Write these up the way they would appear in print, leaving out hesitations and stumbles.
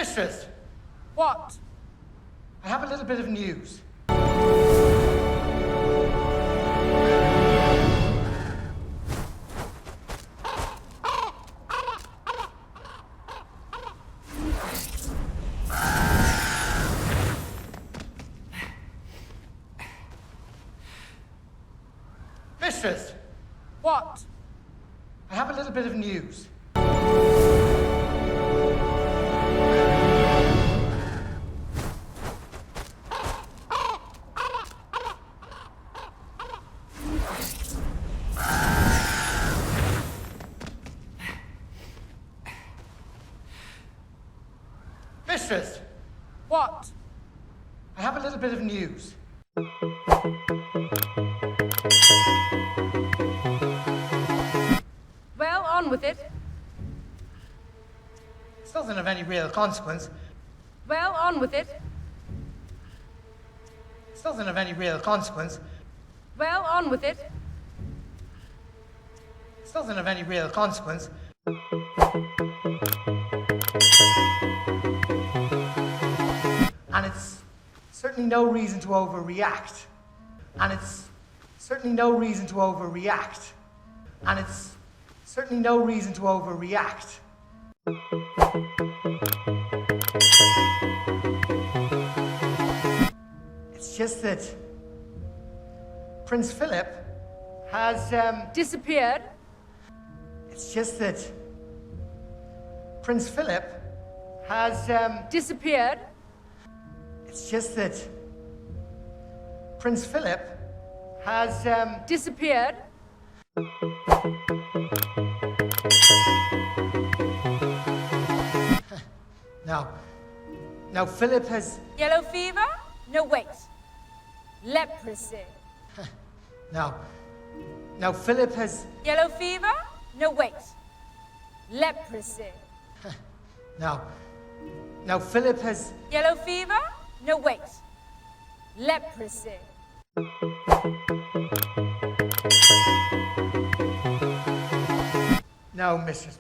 Mistress! What? I have a little bit of news. Mistress! What? I have a little bit of news. Mistress! What? I have a little bit of news. Well, on with it. It's nothing of any real consequence. Well, on with it. It's nothing of any real consequence. Well, on with it. It's nothing of any real consequence. And it's certainly no reason to overreact. And it's certainly no reason to overreact. And it's certainly no reason to overreact. It's just that Prince Philip has Disappeared. It's just that Prince Philip has Disappeared. It's just that Prince Philip has Disappeared. Now Philip has Yellow fever? No, wait. Leprosy. Now Philip has Yellow fever? No, wait. Leprosy. Now Philip has Yellow fever? No, wait. Leprosy. Now, Mrs.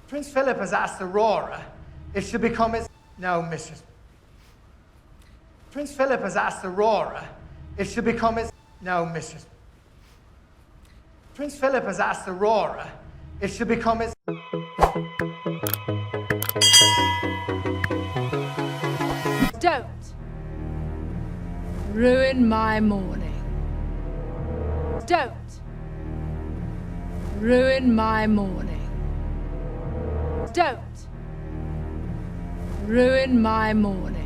Prince Philip has asked Aurora if she'll become his. Now, Mrs. Prince Philip has asked Aurora if she'll become his. Now, Mrs. Prince Philip has asked Aurora if she'll become his. Don't ruin my morning. Don't ruin my morning. Don't ruin my morning.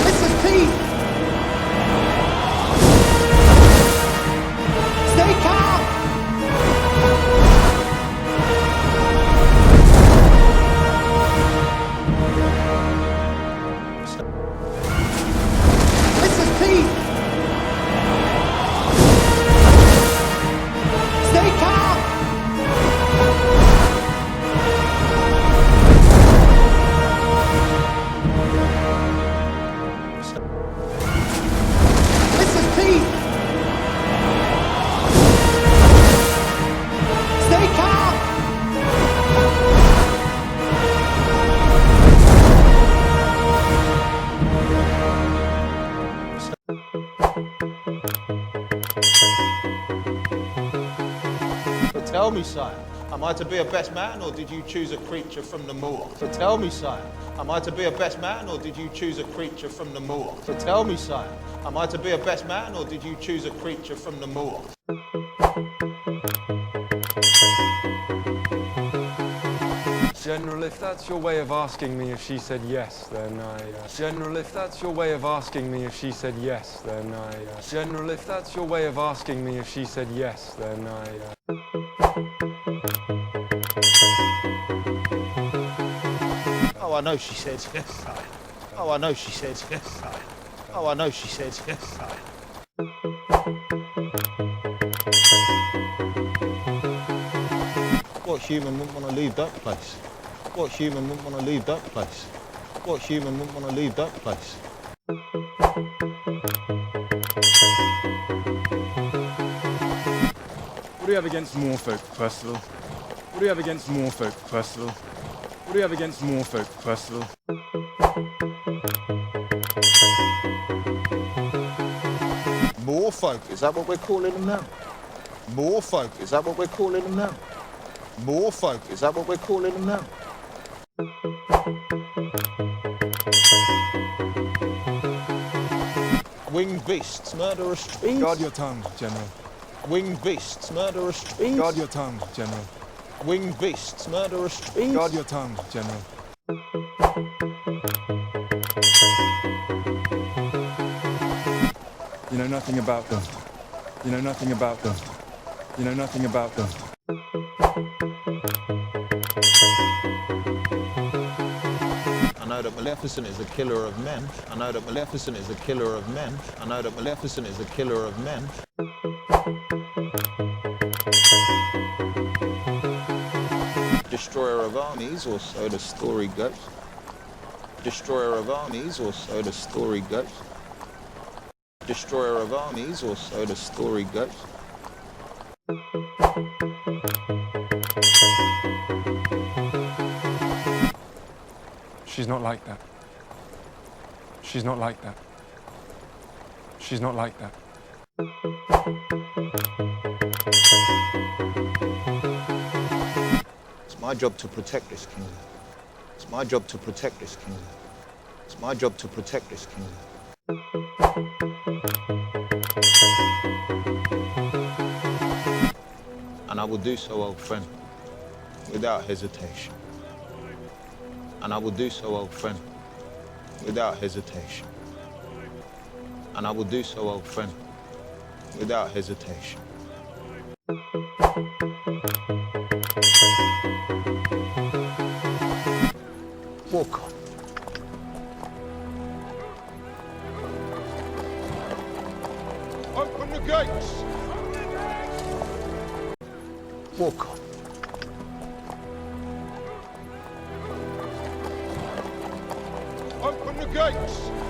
Mrs. P! Stay calm! Mrs. P! Stay calm! Mrs. P! Stay calm! So tell me, sire, am I to be a best man, or did you choose a creature from the moor? So tell me, sire, am I to be a best man, or did you choose a creature from the moor? So tell me, sire, am I to be a best man, or did you choose a creature from the moor? General, if that's your way of asking me if she said yes, then I... General, if that's your way of asking me if she said yes, then I... General, if that's your way of asking me if she said yes, then I... Oh, I know she said yes, sire. Oh, I know she said yes, sire. Oh, I know she said yes, sire. What human wouldn't want to leave that place? What human wouldn't want to leave that place? What human wouldn't want to leave that place? What do you have against more folk, Percival? What do you have against more folk, Percival? What do you have against more folk, Percival? More folk, is that what we're calling them now? More folk, is that what we're calling them now? More folk, is that what we're calling them now? Winged beasts, murderous trees. Guard your tongue, General. Winged beasts, murderous trees. Guard your tongue, General. Winged beasts, murderous trees. Guard your tongue, General. You know nothing about them. You know nothing about them. You know nothing about them. I know that Maleficent is a killer of men. I know that Maleficent is a killer of men. I know that Maleficent is a killer of men. Destroyer of armies, or so the story goes. Destroyer of armies, or so the story goes. Destroyer of armies, or so the story goes. She's not like that. She's not like that. She's not like that. It's my job to protect this kingdom. It's my job to protect this kingdom. It's my job to protect this kingdom. And I will do so, old friend, without hesitation. And I will do so, old friend, without hesitation. And I will do so, old friend, without hesitation. Walk on. Open the gates! Walk on. Open the gates!